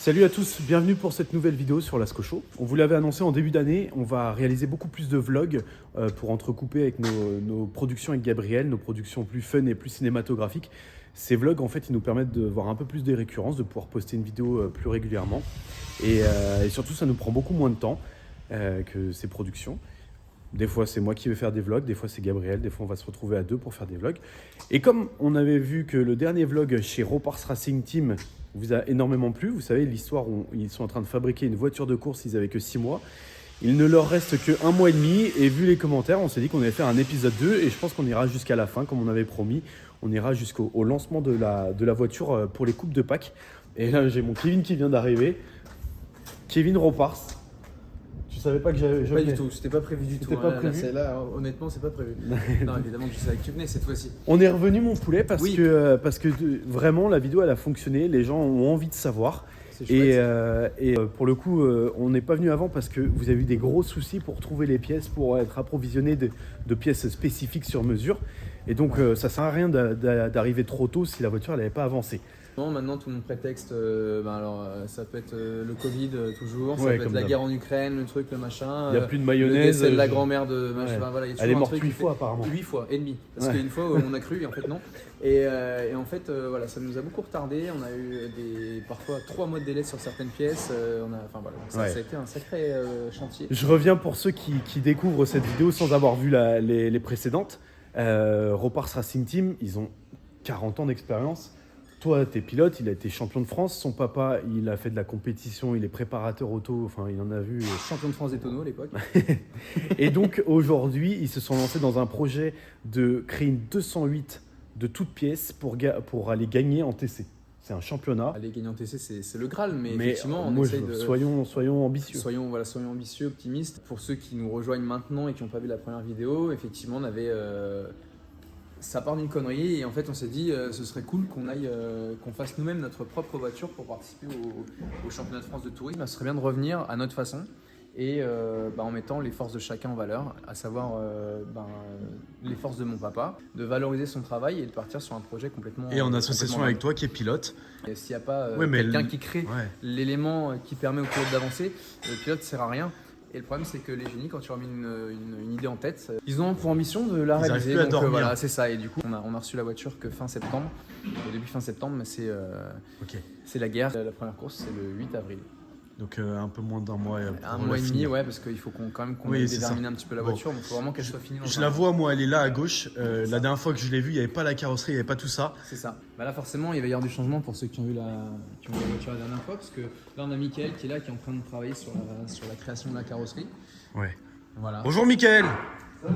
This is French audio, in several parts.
Salut à tous, bienvenue pour cette nouvelle vidéo sur Lascaux Show. On vous l'avait annoncé en début d'année, on va réaliser beaucoup plus de vlogs pour entrecouper avec nos productions avec Gabriel, nos productions plus fun et plus cinématographiques. Ces vlogs, en fait, ils nous permettent de voir un peu plus des récurrences, de pouvoir poster une vidéo plus régulièrement. Et surtout, ça nous prend beaucoup moins de temps que ces productions. Des fois, c'est moi qui vais faire des vlogs, des fois, c'est Gabriel, des fois, on va se retrouver à deux pour faire des vlogs. Et comme on avait vu que le dernier vlog chez Ropars Racing Team vous a énormément plu, vous savez, l'histoire où ils sont en train de fabriquer une voiture de course, ils avaient que 6 mois. Il ne leur reste que 1 mois et demi, et vu les commentaires, on s'est dit qu'on allait faire un épisode 2, et je pense qu'on ira jusqu'à la fin, comme on avait promis. On ira jusqu'au lancement de la voiture pour les coupes de Pâques. Et là, j'ai mon Kevin qui vient d'arriver. Kevin Ropars. Tu savais pas que j'avais... Pas du tout, c'était pas prévu du tout. C'était pas prévu. Là, honnêtement, c'est pas prévu. Non, évidemment que je savais que tu venais cette fois-ci. On est revenu, mon poulet, parce Oui. que vraiment, la vidéo, elle a fonctionné. Les gens ont envie de savoir. Et pour le coup, on n'est pas venu avant parce que vous avez eu des gros soucis pour trouver les pièces, pour être approvisionné de pièces spécifiques sur mesure. Et donc, ça sert à rien d'arriver trop tôt si la voiture n'avait pas avancé. Maintenant, tout mon prétexte, ça peut être le Covid toujours, ça Ouais, peut être la guerre en Ukraine, le truc, le machin. Il n'y a plus de mayonnaise. C'est la grand-mère de machin. Ouais. Enfin, voilà, il y a Elle est toujours un morte truc 8 fois apparemment. 8 fois et demi. Parce Ouais. qu'une fois, on a cru et en fait non. Et en fait, voilà, ça nous a beaucoup retardé. On a eu parfois 3 mois de délai sur certaines pièces. Ça a été un sacré chantier. Je reviens pour ceux qui découvrent cette vidéo sans avoir vu les précédentes. Ropars Racing Team, ils ont 40 ans d'expérience. Toi, t'es pilote, il a été champion de France. Son papa, il a fait de la compétition, il est préparateur auto, enfin, il en a vu. Champion de France des tonneaux à l'époque. Et donc, aujourd'hui, ils se sont lancés dans un projet de créer une 208 de toutes pièces pour aller gagner en TC. C'est un championnat. Aller gagner en TC, c'est le Graal, mais effectivement, on moi, essaye de... soyons ambitieux. Soyons ambitieux, optimistes. Pour ceux qui nous rejoignent maintenant et qui n'ont pas vu la première vidéo, effectivement, on avait... Ça part d'une connerie et en fait on s'est dit ce serait cool qu'on fasse nous-mêmes notre propre voiture pour participer au championnat de France de tourisme. Ce serait bien de revenir à notre façon et en mettant les forces de chacun en valeur, à savoir les forces de mon papa, de valoriser son travail et de partir sur un projet complètement... Et en association avec toi qui est pilote. Et s'il n'y a pas quelqu'un qui crée l'élément qui permet au pilote d'avancer, le pilote ne sert à rien. Et le problème, c'est que les génies, quand tu leur mets une idée en tête, ils ont pour ambition de la réaliser. Plus à dormir. Voilà, c'est ça. Et du coup, on a reçu la voiture que fin septembre, au début fin septembre, mais c'est la guerre. La première course, c'est le 8 avril. Donc un peu moins d'un mois. Un mois et demi, ouais, parce qu'il faut qu'on détermine un petit peu la voiture. Donc il faut vraiment qu'elle soit finie. Je la vois, moi, elle est là à gauche. La dernière fois que je l'ai vue, il n'y avait pas la carrosserie, il n'y avait pas tout ça. C'est ça. Là, forcément, il va y avoir du changement pour ceux qui ont vu la voiture la dernière fois, parce que là, on a Mickaël qui est là, qui est en train de travailler sur la création de la carrosserie. Ouais. Voilà. Bonjour Mickaël. Salut.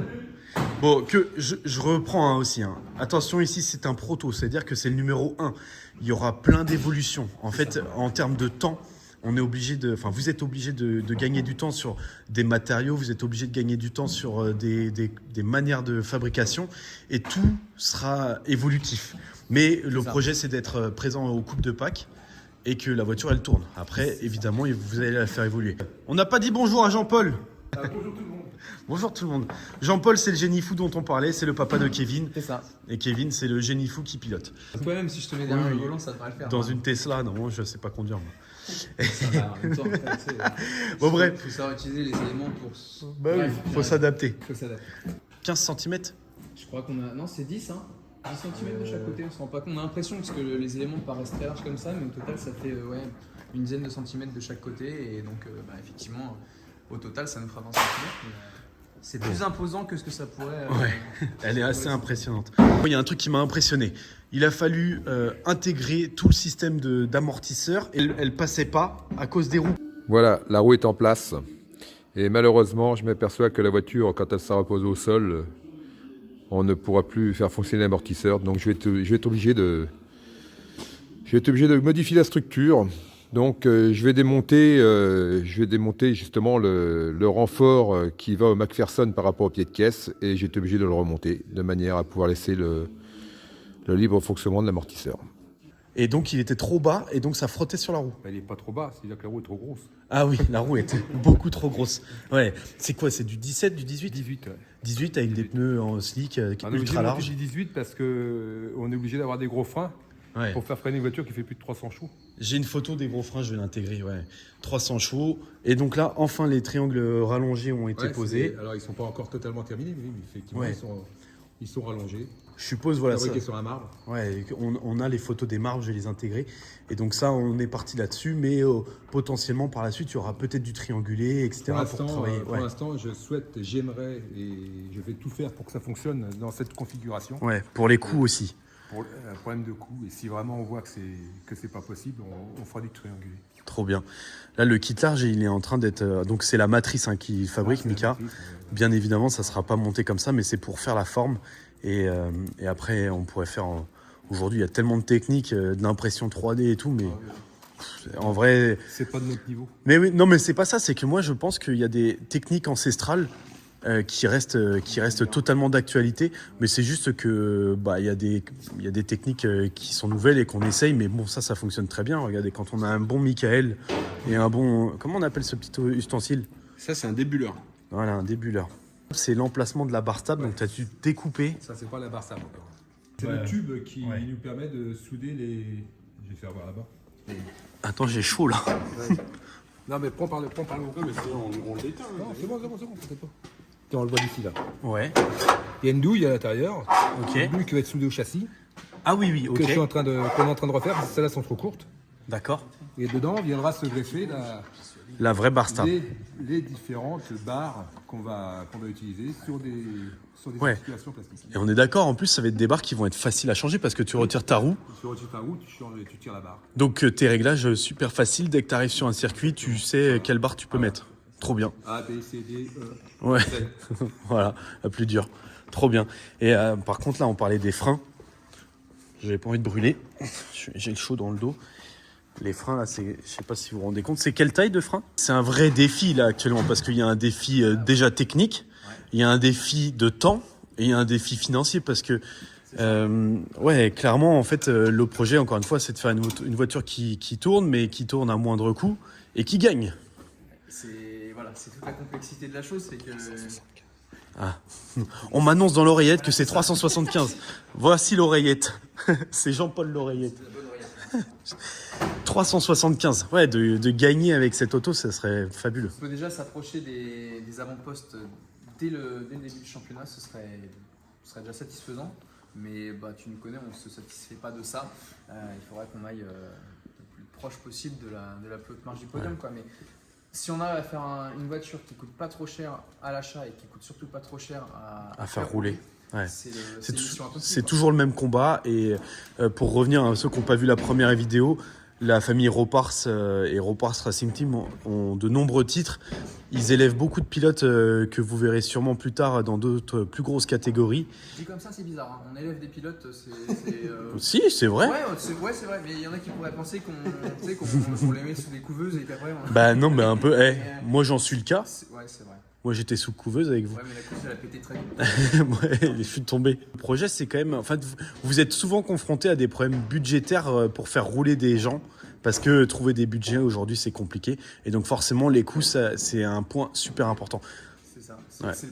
Bon, je reprends aussi. Attention, ici c'est un proto, c'est-à-dire que c'est le numéro 1. Il y aura plein d'évolutions. En fait, en termes de temps, vous êtes obligé de gagner du temps sur des matériaux, vous êtes obligé de gagner du temps sur des manières de fabrication et tout sera évolutif. Mais le projet, c'est d'être présent aux Coupes de Pâques et que la voiture, elle tourne. Après, évidemment, vous allez la faire évoluer. On n'a pas dit bonjour à Jean-Paul. Bonjour tout le monde. Bonjour tout le monde. Jean-Paul, c'est le génie fou dont on parlait, c'est le papa de Kevin. C'est ça. Et Kevin, c'est le génie fou qui pilote. Toi-même, si je te mets derrière le volant, ça devrait le faire. Dans une Tesla, non, je ne sais pas conduire moi. Ça va, en même temps, bon, bref. Il faut savoir utiliser les éléments pour... Faut s'adapter. 15 cm. Je crois qu'on a... Non, c'est 10, hein. 10 cm de chaque côté, on se rend pas compte. On a l'impression parce que les éléments paraissent très larges comme ça, mais au total, ça fait une dizaine de centimètres de chaque côté. Et donc, effectivement, au total, ça nous fera 20 cm. C'est plus imposant que ce que ça pourrait... Elle est assez impressionnante. Il y a un truc qui m'a impressionné. Il a fallu intégrer tout le système d'amortisseur et elle passait pas à cause des roues. Voilà, la roue est en place. Et malheureusement, je m'aperçois que la voiture, quand elle sera reposée au sol, on ne pourra plus faire fonctionner l'amortisseur. Donc je vais être obligé de modifier la structure. Donc je vais démonter justement le renfort qui va au McPherson par rapport au pied de caisse et j'ai été obligé de le remonter de manière à pouvoir laisser le libre fonctionnement de l'amortisseur. Et donc il était trop bas et donc ça frottait sur la roue. Elle n'est pas trop bas, c'est-à-dire que la roue est trop grosse. Ah oui, la roue était beaucoup trop grosse. Ouais, c'est quoi, c'est du 17, du 18 18, ouais. 18 avec des pneus en slick On est obligé ultra de larges. monter du 18 parce qu'on est obligé d'avoir des gros freins Ouais. pour faire freiner une voiture qui fait plus de 300 chevaux. J'ai une photo des gros freins, je vais l'intégrer, ouais. 300 chevaux. Et donc là, enfin, les triangles rallongés ont été posés. Alors, ils sont pas encore totalement terminés, mais effectivement, Ouais. ils sont rallongés. Je suppose, voilà, ça. Fabriqués sur un marbre. Ouais, on a les photos des marbres, je vais les intégrer. Et donc ça, on est parti là-dessus, mais potentiellement par la suite, il y aura peut-être du triangulé, etc. pour travailler. Pour Ouais. l'instant, j'aimerais et je vais tout faire pour que ça fonctionne dans cette configuration. Ouais, pour les coups aussi. Pour un problème de coût. Et si vraiment on voit que c'est pas possible, on fera du triangulé. Trop bien. Là, le kit large, il est en train d'être... donc c'est la matrice qu'il fabrique, C'est la Mika. matrice, Bien évidemment, ça ne sera pas monté comme ça, mais c'est pour faire la forme. Et après, on pourrait faire... Aujourd'hui, il y a tellement de techniques, de l'impression 3D et tout, mais en vrai... C'est pas de notre niveau. Mais oui, non, mais c'est pas ça. C'est que moi, je pense qu'il y a des techniques ancestrales qui restent totalement d'actualité. Mais c'est juste que il y a des techniques qui sont nouvelles et qu'on essaye. Mais bon, ça fonctionne très bien. Regardez, quand on a un bon Michael et un bon... Comment on appelle ce petit ustensile? Ça, c'est un débuleur. Voilà, un débuleur. C'est l'emplacement de la barre stable. Donc, tu as dû découper. Ça, c'est pas la barre stable encore. C'est Ouais. le tube qui Ouais. nous permet de souder les. Je vais faire voir là-bas. Attends, j'ai chaud là. Non, mais prends par le haut. Non, mais sinon, on l'éteint. Non, c'est bon, peut-être pas. Tiens, on le voit d'ici là. Ouais. Il y a une douille à l'intérieur. Ok. Une douille qui va être soudée au châssis. Ah oui, Que je suis ok. qu'on est en train de refaire, parce que celles-là sont trop courtes. D'accord. Et dedans viendra se greffer La vraie barre stable. les différentes barres qu'on va utiliser sur des Ouais. articulations plastiques. Et on est d'accord, en plus, ça va être des barres qui vont être faciles à changer parce que tu retires ta roue. Tu retires ta roue, tu tires la barre. Donc tes réglages super faciles, dès que tu arrives sur un circuit, tu sais quelle barre tu peux mettre. Trop bien. A, B, C, D, E. Ouais, voilà, la plus dure. Trop bien. Et par contre là, on parlait des freins. J'avais pas envie de brûler. J'ai le chaud dans le dos. Les freins là, je sais pas si vous vous rendez compte, c'est quelle taille de frein? C'est un vrai défi là actuellement parce qu'il y a un défi déjà technique, il y a un défi de temps et il y a un défi financier parce que ouais, clairement en fait le projet encore une fois c'est de faire une voiture qui tourne mais qui tourne à moindre coût et qui gagne. C'est toute la complexité de la chose, c'est que On m'annonce dans l'oreillette que c'est 375. Voici l'oreillette. C'est Jean-Paul l'oreillette. 375. Ouais, de gagner avec cette auto, ça serait fabuleux. on peut déjà s'approcher des avant-postes dès le début du championnat, ce serait déjà satisfaisant. Mais tu nous connais, on ne se satisfait pas de ça. Il faudrait qu'on aille le plus proche possible de la plus haute marge du podium. Quoi. Mais si on arrive à faire une voiture qui coûte pas trop cher à l'achat et qui coûte surtout pas trop cher à faire rouler, Ouais. c'est C'est une mission impossible, c'est quoi. toujours le même combat. Et pour revenir à ceux qui n'ont pas vu la première vidéo, la famille Ropars et Ropars Racing Team ont de nombreux titres. Ils élèvent beaucoup de pilotes que vous verrez sûrement plus tard dans d'autres plus grosses catégories. Dit comme ça, c'est bizarre. Hein. On élève des pilotes, Si, c'est vrai. Ouais, c'est vrai, mais il y en a qui pourraient penser qu'on les met sous des couveuses et qu'après on... Bah non, mais un peu. Moi, j'en suis le cas. Ouais, c'est vrai. Moi, j'étais sous couveuse avec vous. Ouais, mais la couche, elle a pété très vite. Ouais, je suis tombé. Le projet, c'est quand même... En fait, vous êtes souvent confronté à des problèmes budgétaires pour faire rouler des gens. Parce que trouver des budgets aujourd'hui, c'est compliqué. Et donc, forcément, les coûts, c'est un point super important. C'est ça. Ouais. C'est le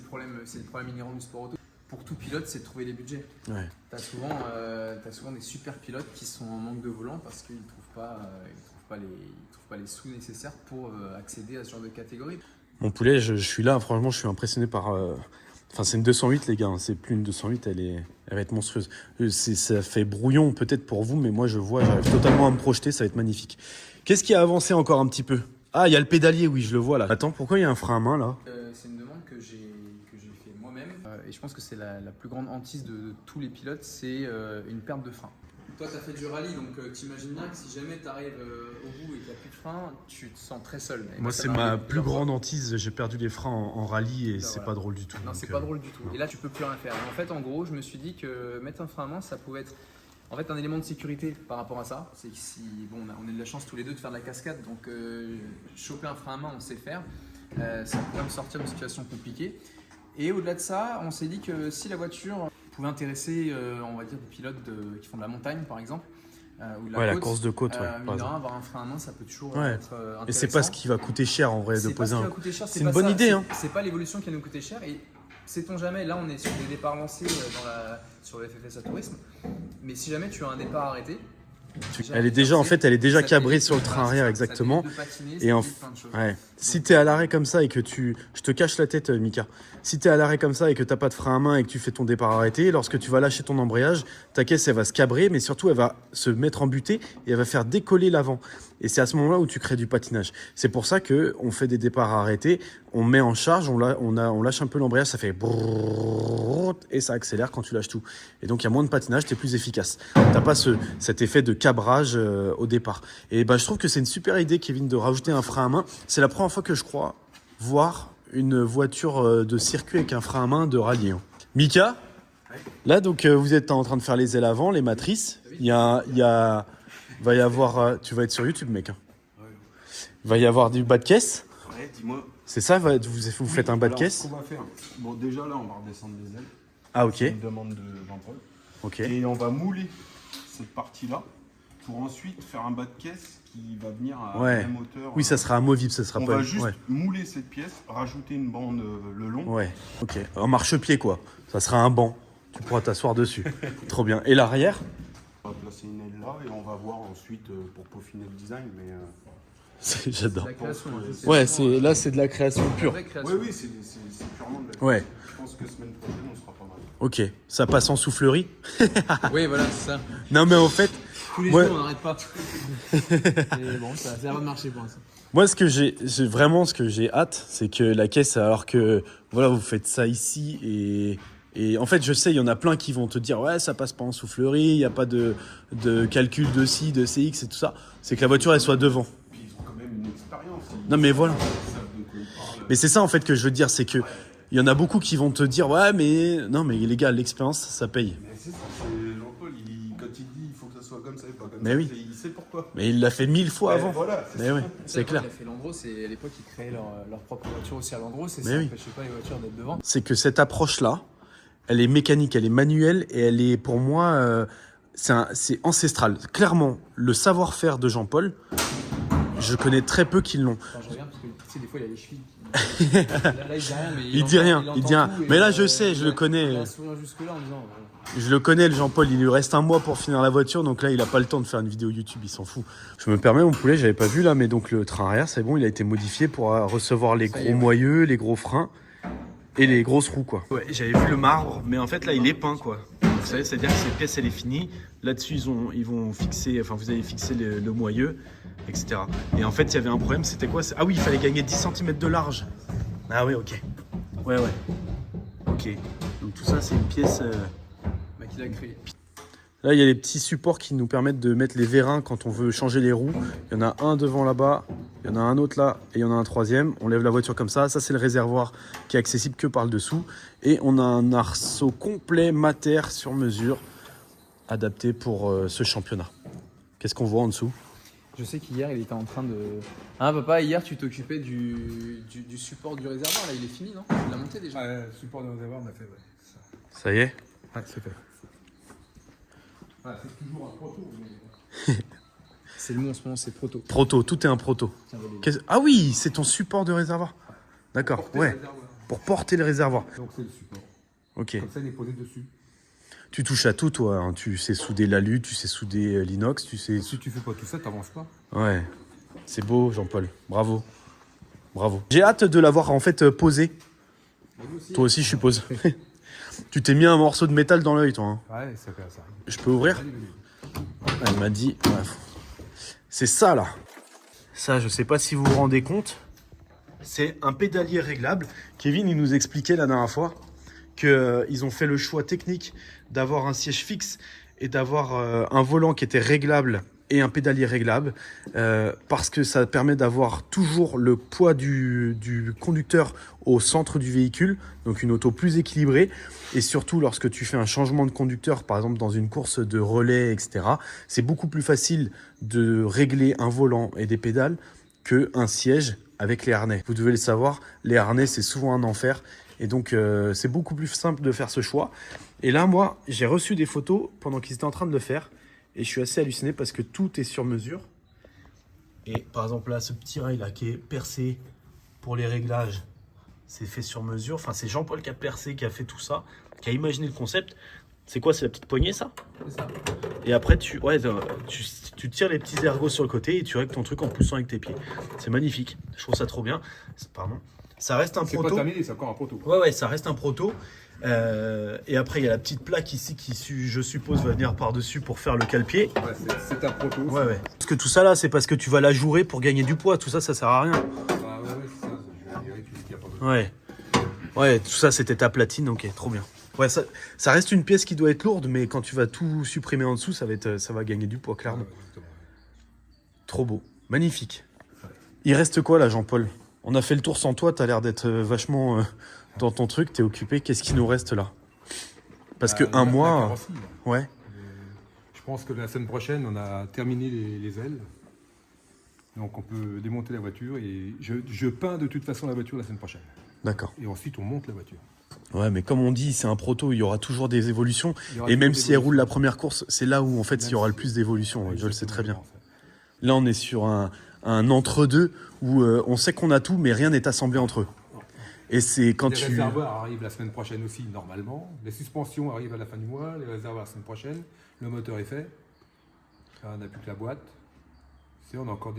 problème inhérent du sport auto. Pour tout pilote, c'est de trouver des budgets. Ouais. T'as souvent des super pilotes qui sont en manque de volant parce qu'ils ne trouvent pas les sous nécessaires pour accéder à ce genre de catégorie. Mon poulet, je suis là. Franchement, je suis impressionné par... Enfin, c'est une 208, les gars. Hein. C'est plus une 208, elle va être monstrueuse. Ça fait brouillon peut-être pour vous, mais moi, j'arrive totalement à me projeter. Ça va être magnifique. Qu'est-ce qui a avancé encore un petit peu? Ah, il y a le pédalier, oui, je le vois là. Attends, pourquoi il y a un frein à main là? C'est une demande que j'ai fait moi-même et je pense que c'est la plus grande hantise de tous les pilotes, c'est une perte de frein. Toi, tu as fait du rallye, donc t'imagines bien que si jamais tu arrives au bout et qu'il n'y a plus de frein, tu te sens très seul. Et Moi, ça c'est m'est ma arrivé plus plusieurs fois. grande hantise. J'ai perdu les freins en rallye et c'est voilà. pas drôle du tout. Non, Donc, c'est pas drôle du tout. Et là, tu peux plus rien faire. Et en fait, en gros, je me suis dit que mettre un frein à main, ça pouvait être en fait un élément de sécurité par rapport à ça. C'est que si, bon, on a de la chance tous les deux de faire de la cascade, donc choper un frein à main, on sait faire. Ça pourrait me sortir d'une situation compliquée. Et au-delà de ça, on s'est dit que si la voiture pouvait intéresser, on va dire, des pilotes qui font de la montagne, par exemple, ou de la côte, course de côte, par mine de rien, exemple. avoir un frein à main, ça peut toujours Ouais. être intéressant. Et c'est pas ce qui va coûter cher en vrai de C'est pas poser ce qui un. va coûter cher, C'est pas une bonne ça, idée, hein. C'est pas l'évolution qui va nous coûter cher. Et sait-on jamais, là on est sur des départs lancés sur le FFSA Tourisme. Mais si jamais tu as un départ arrêté, Elle est déjà, en fait, elle est déjà cabrée sur le train arrière, exactement. Et ouais. Si tu es à l'arrêt comme ça et que je te cache la tête, Mika. Si tu es à l'arrêt comme ça et que tu n'as pas de frein à main et que tu fais ton départ arrêté, lorsque tu vas lâcher ton embrayage, ta caisse, elle va se cabrer, mais surtout, elle va se mettre en butée et elle va faire décoller l'avant. Et c'est à ce moment-là où tu crées du patinage. C'est pour ça qu'on fait des départs arrêtés, on met en charge, on lâche un peu l'embrayage, ça fait brrrr, et ça accélère quand tu lâches tout. Et donc, il y a moins de patinage, tu es plus efficace. Tu n'as pas cet effet de cabrage au départ. Et je trouve que c'est une super idée, Kevin, de rajouter un frein à main. C'est la première fois que je crois voir une voiture de circuit avec un frein à main de rallye. Mika, là, donc, vous êtes en train de faire les ailes avant, les matrices. Va y avoir... tu vas être sur YouTube, mec. Il va y avoir du bas de caisse. Ouais, dis-moi. C'est ça, vous faites un bas de caisse? Ce qu'on va faire. Bon, déjà là, on va redescendre les ailes. Ah, ok. C'est une demande de Jean-Paul. Ok. Et on va mouler cette partie-là pour ensuite faire un bas de caisse qui va venir à la même hauteur. Oui, ça sera amovible, ça sera on pas... va juste mouler cette pièce, rajouter une bande le long. Ouais, ok. Un marchepied, quoi. Ça sera un banc. Tu pourras t'asseoir dessus. Trop bien. Et l'arrière? On va placer une aile là et on va voir ensuite pour peaufiner le design. Mais j'adore. La création, Ouais, là, c'est de la création pure. oui, c'est purement de la Ouais. Je pense que semaine prochaine, on sera pas mal. Ok. Ça passe en soufflerie? Oui, voilà, c'est ça. Non, mais en fait... Tous les Ouais. jours, on n'arrête pas. Et bon, ça va marcher pour l'instant. Moi, ce que j'ai hâte, c'est que la caisse, alors que voilà, vous faites ça ici et en fait, je sais, il y en a plein qui vont te dire ouais, ça passe pas en soufflerie, il n'y a pas de calcul de ci, de CX et tout ça. C'est que la voiture, elle soit devant. Puis ils ont quand même une expérience. Non, mais voilà. Ils savent de quoi ils parlent. Mais c'est ça en fait que je veux dire, c'est que il y en a beaucoup qui vont te dire ouais, mais non, mais les gars, l'expérience, ça paye. Mais c'est ça, c'est Jean-Paul, quand il dit il faut que ça soit comme ça et pas comme Mais ça, oui. il sait pourquoi. Mais il l'a fait 1000 fois avant. Voilà, c'est Mais ça. oui, c'est clair. Il a fait Landro, c'est à l'époque ils créaient leur propre voiture aussi à Landro, c'est Mais ça oui. n'empêchait pas les voitures d'être devant. C'est que cette approche-là, elle est mécanique, elle est manuelle et elle est pour moi, c'est ancestral. Clairement, le savoir-faire de Jean-Paul, je connais très peu qui l'ont. Quand je regarde, parce que tu sais, des fois il a les chevilles. Là, il dit rien, mais Il dit rien, il dit rien. entend tout, Mais et, là, je sais, je le connais. Il a un sourire jusque-là en disant. Je le connais, le Jean-Paul, il lui reste un mois pour finir la voiture, donc là, il n'a pas le temps de faire une vidéo YouTube, il s'en fout. Je me permets, mon poulet, j'avais pas vu là, mais donc le train arrière, c'est bon, il a été modifié pour recevoir les gros moyeux, les gros freins et les grosses roues, quoi. Ouais, j'avais vu le marbre, mais en fait, là, il est peint, quoi. Vous savez, c'est-à-dire que cette pièce, elle est finie. Là-dessus, ils vont fixer, enfin, vous allez fixer le moyeu, etc. Et en fait, il y avait un problème, c'était quoi? Ah oui, il fallait gagner 10 cm de large. Ah oui, ok. Ouais. Ok. Donc tout ça, c'est une pièce... Qu'il a créé. Là, il y a les petits supports qui nous permettent de mettre les vérins quand on veut changer les roues. Il y en a un devant là-bas, il y en a un autre là, et il y en a un troisième. On lève la voiture comme ça. Ça, c'est le réservoir qui est accessible que par le dessous. Et on a un arceau complet mater sur mesure, adapté pour ce championnat. Qu'est-ce qu'on voit en dessous? Je sais qu'hier, il était en train de... Hein, papa, hier, tu t'occupais du support du réservoir. Là, il est fini, non? Il l'a monté déjà. Ouais, support de réservoir, on a fait, ouais. Ça y est? Ouais, c'est fait. Ouais, c'est toujours un proto. Mais... C'est le mot en ce moment, c'est proto. Proto, tout est un proto. Tiens, valide. Ah oui, c'est ton support de réservoir. D'accord, ouais. Pour porter le réservoir. Donc c'est le support. Ok. Comme ça, il est posé dessus. Tu touches à tout, toi. Hein. Tu sais souder l'alu, tu sais souder l'inox, tu sais... Si tu fais pas tout ça, t'avances pas. Ouais. C'est beau, Jean-Paul. Bravo. Bravo. J'ai hâte de l'avoir, en fait, posé. Toi aussi, je suppose. Tu t'es mis un morceau de métal dans l'œil, toi. Hein. Ouais, ça fait ça. Je peux ouvrir? Elle m'a dit... Ouais. C'est ça, là. Ça, je sais pas si vous vous rendez compte. C'est un pédalier réglable. Kevin, il nous expliquait la dernière fois qu'ils ont fait le choix technique d'avoir un siège fixe et d'avoir un volant qui était réglable et un pédalier réglable parce que ça permet d'avoir toujours le poids du conducteur au centre du véhicule, donc une auto plus équilibrée. Et surtout, lorsque tu fais un changement de conducteur, par exemple dans une course de relais, etc., c'est beaucoup plus facile de régler un volant et des pédales qu'un siège avec les harnais. Vous devez le savoir, les harnais, c'est souvent un enfer. Et donc, c'est beaucoup plus simple de faire ce choix. Et là, moi, j'ai reçu des photos pendant qu'ils étaient en train de le faire. Et je suis assez halluciné parce que tout est sur mesure. Et par exemple, là, ce petit rail là qui est percé pour les réglages, c'est fait sur mesure. Enfin, c'est Jean-Paul qui a percé, qui a fait tout ça, qui a imaginé le concept. C'est quoi? C'est la petite poignée, ça? C'est ça. Et après, tu tires les petits ergots sur le côté et tu règles ton truc en poussant avec tes pieds. C'est magnifique. Je trouve ça trop bien. Pardon. Ça reste un C'est proto. pas terminé, c'est encore un proto. Ouais, ça reste un proto. Et après, il y a la petite plaque ici qui, je suppose, va venir par-dessus pour faire le cale-pied. Ouais, c'est un proto. Ouais. Parce que tout ça là, c'est parce que tu vas la jouer pour gagner du poids. Tout ça, ça sert à rien. Ah ouais, c'est ça. Je vais vérifier qu'il n'y a pas besoin. Ouais, tout ça, c'était ta platine. Ok, trop bien. Ouais, ça reste une pièce qui doit être lourde, mais quand tu vas tout supprimer en dessous, ça va gagner du poids, clairement. Exactement. Trop beau. Magnifique. Il reste quoi là, Jean-Paul? On a fait le tour sans toi, t'as l'air d'être vachement dans ton truc, t'es occupé. Qu'est-ce qui nous reste là? Parce que un La mois... carrosserie, là. Ouais. Je pense que la semaine prochaine, on a terminé les ailes. Donc on peut démonter la voiture et je peins de toute façon la voiture la semaine prochaine. D'accord. Et ensuite on monte la voiture. Ouais, mais comme on dit, c'est un proto, il y aura toujours des évolutions. Il y aura Et même toujours si des elle roule la évolutions. première course, c'est là où en fait il y aura le plus d'évolutions. Je le sais très bien. Là, on est sur un entre-deux où on sait qu'on a tout, mais rien n'est assemblé entre eux. Et c'est quand Les tu... réservoirs arrivent la semaine prochaine aussi, normalement. Les suspensions arrivent à la fin du mois, les réservoirs la semaine prochaine. Le moteur est fait. Là, on n'a plus que la boîte. On a encore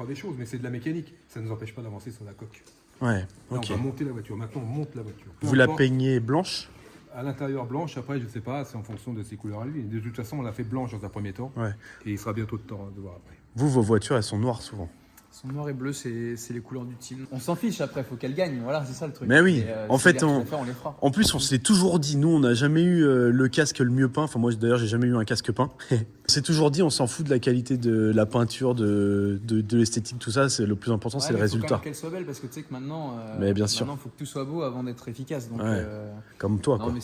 des choses, mais c'est de la mécanique. Ça ne nous empêche pas d'avancer sur la coque. Ouais, Là, ok. on va monter la voiture. Maintenant, on monte la voiture. Peu Vous la importe, peignez blanche? à l'intérieur blanche, après, je ne sais pas, c'est en fonction de ses couleurs à lui. De toute façon, on l'a fait blanche dans un premier temps. Ouais. Et il sera bientôt de temps de voir après. Vous, vos voitures, elles sont noires souvent. Son noir et bleu, c'est les couleurs du team. On s'en fiche après, faut qu'elle gagne. Voilà, c'est ça le truc. Mais oui, Et, en si fait, les refus à faire, on les fera. En plus, on s'est toujours dit, nous, on n'a jamais eu le casque le mieux peint. Enfin, moi, d'ailleurs, j'ai jamais eu un casque peint. On s'est toujours dit, on s'en fout de la qualité de la peinture, de l'esthétique, tout ça. C'est le plus important, c'est le mais faut quand résultat. même qu'elle soit belle parce que tu sais que maintenant, Mais bien sûr. maintenant, faut que tout soit beau avant d'être efficace. Donc, Ouais. Comme toi, non, quoi. mais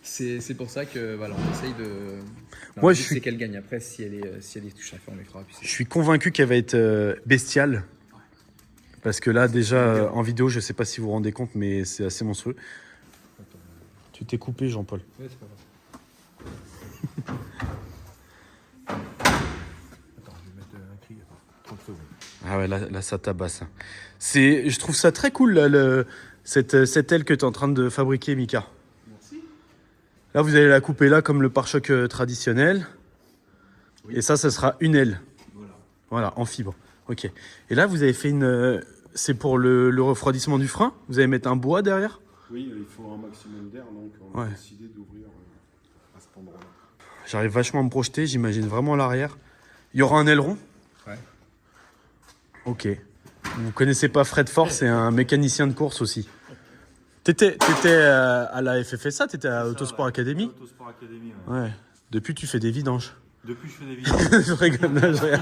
c'est pour ça que voilà, on essaye de. Non, Moi, le je but, suis- c'est qu'elle gagne. Après, si elle est touche à faire, on les fera. Puis Je suis convaincu qu'elle va être bestiale. Parce que là, déjà, en vidéo, je sais pas si vous vous rendez compte, mais c'est assez monstrueux. Tu t'es coupé, Jean-Paul. Ouais, c'est pas grave. Attends, je vais mettre un cri. Attends, 30 secondes. Ah ouais, là ça tabasse. Je trouve ça très cool, là, cette aile que tu es en train de fabriquer, Mika. Merci. Là, vous allez la couper là, comme le pare-choc traditionnel. Oui. Et ça sera une aile. Voilà, en fibre. Ok. Et là, vous avez fait c'est pour le refroidissement du frein? Vous allez mettre un bois derrière? Oui, il faut un maximum d'air, donc on a décidé d'ouvrir à cet endroit-là. J'arrive vachement à me projeter, j'imagine vraiment l'arrière. Il y aura un aileron? Ouais. Ok. Vous connaissez pas Fred Force, c'est un mécanicien de course aussi. T'étais à la FFSA, t'étais à Autosport Academy? Autosport Academy, ouais. Ouais. Depuis, tu fais des vidanges. Depuis, je fais des vidéos. Je rigole, là, je rigole.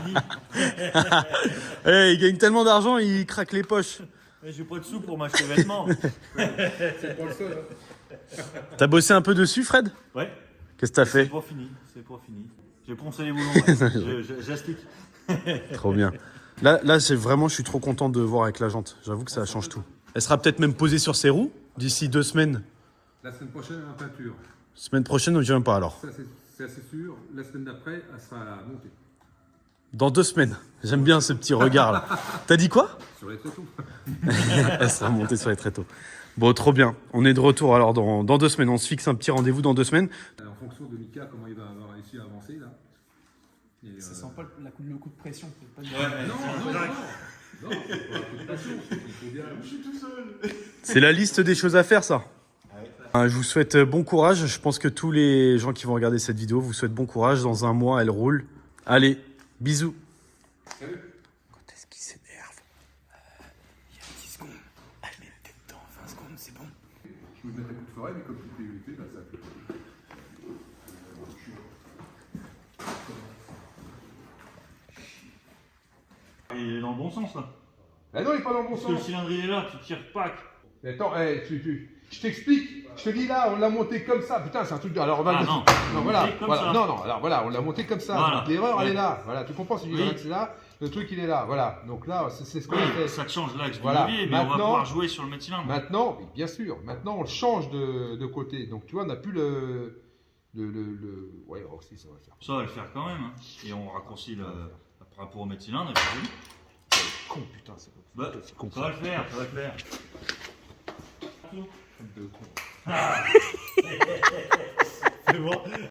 Hey, il gagne tellement d'argent, il craque les poches. Mais j'ai pas de sous pour m'acheter des vêtements. C'est pas le seul. Hein. T'as bossé un peu dessus, Fred? Ouais. Qu'est-ce que t'as C'est fait? pas fini. C'est pas fini. J'ai poncé les boulons. Ouais. J'astique. Trop bien. Là, je suis trop content de voir avec la jante. J'avoue que ça change tout. Elle sera peut-être même posée sur ses roues d'ici 2 semaines. La semaine prochaine, en peinture. Semaine prochaine, on ne vient pas alors. Ça, c'est assez sûr. La semaine d'après, elle sera montée. Dans 2 semaines. J'aime bien ce petit regard là. T'as dit quoi? Sur les tréteaux. Elle sera montée sur les tréteaux. Bon, trop bien. On est de retour alors dans 2 semaines. On se fixe un petit rendez-vous dans 2 semaines. En fonction de Mika, comment il va avoir réussi à avancer là. Et, Ça sent pas le coup de pression. Pas Non, c'est pas un coup de passion. Il faut bien. C'est la liste des choses à faire, ça. Je vous souhaite bon courage. Je pense que tous les gens qui vont regarder cette vidéo vous souhaitent bon courage. Dans un mois, elle roule. Allez, bisous. Salut. Quand est-ce qu'il s'énerve? Il y a 10 secondes. Allez, mets la tête dedans. 20 secondes, c'est bon. Je vais mettre un coup de forêt, mais comme tout est évité, là, ça fait. Il est dans le bon sens, là. Ah non, il est pas dans le bon Parce que le sens. cylindre, il est là. Tu tires pas. Mais attends, je t'explique. Je te dis là, on l'a monté comme ça. Putain, c'est un truc de. Alors on va. Ah non. Non, voilà. Monté comme Voilà. ça. Non, alors voilà, on l'a monté comme ça. Voilà. Donc, l'erreur, elle Ouais. est là. Voilà, tu comprends? Si tu dis Oui. que c'est là, le truc, il est là. Voilà. Donc là, c'est ce qu'on a fait. Ça te change l'axe du Voilà. levier, mais on va Maintenant- pouvoir jouer sur le méthylène. Maintenant, oui, bien sûr. Maintenant, on le change de côté. Donc tu vois, on n'a plus le. Ouais, oh, si, ça va le faire. Ça va le faire quand même. Hein. Et on raccourcit par rapport au méthylène. Et puis, Con, putain, c'est bah, c'est con. ça va le faire, ça va le faire. De con. C'est bon.